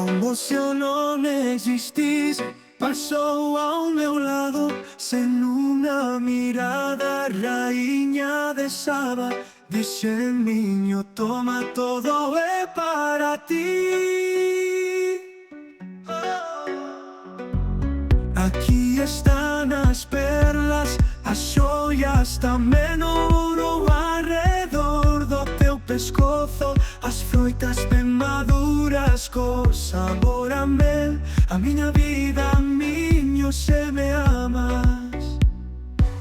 Como se eu não existisse, passou ao meu lado, sem uma mirada, rainha de Saba. Disse, niño, toma, todo é para ti. Aqui estão as perlas, as joias, também ouro ao redor do teu pescoço, as frutas bem maduras com sabor a mel. A minha vida, minho, se me amas,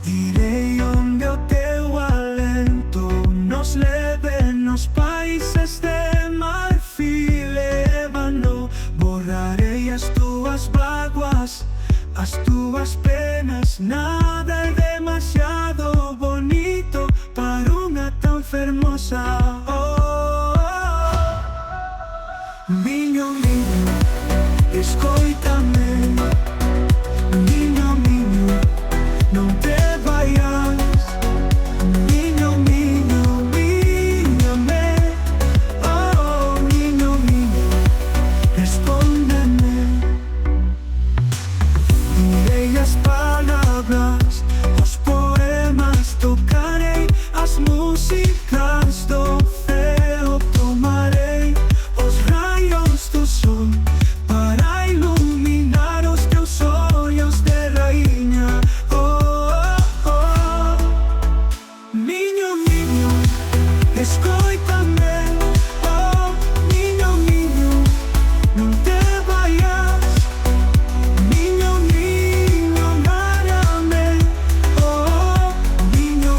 direi onde o teu alento nos leve, nos países de marfil e ébano. Borrarei as tuas mágoas, as tuas penas. Nada é demasiado bonito para uma tão hermosa. Minho, escoita-me. Minho, não te vayas. Minho, mírame. Oh, minho, respóndeme. Direi as palavras, os poemas, tocarei as músicas do céu. Tomarei os raios do sol para iluminar os teus olhos de rainha. Oh, oh, oh. Minho, escoita-me. Oh, minho, não te vayas. Minho, amárame. Oh, minho,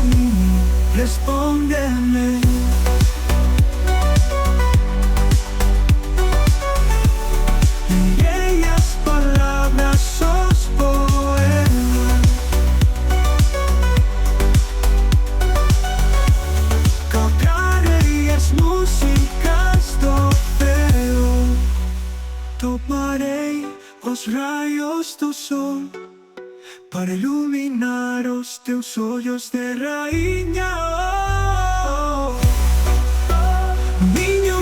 respóndeme. Direi as palavras, os poemas, cantarei as músicas do céu. Tomarei os raios do sol para iluminar os teus olhos de rainha. Oh, oh. Minho,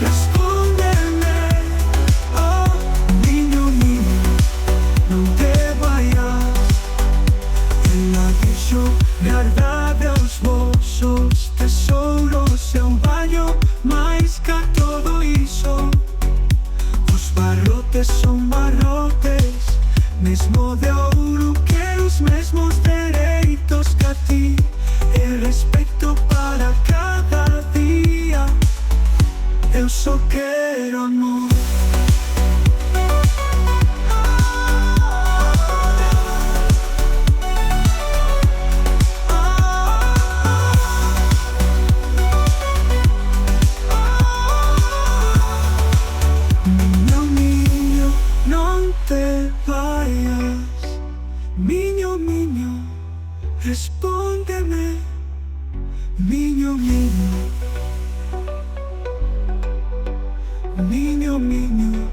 respóndeme. Oh, minho, não te vayas. Ela deixou guardada os vossos tesouros. É banho mais que tudo isso. Os barrotes são barrotes, mesmo de ouro, que os mesmos direitos que a ti, e respeito para cada dia. Eu só quero amor. Minho, não te vayas. Minho, respóndeme. Minho, minho,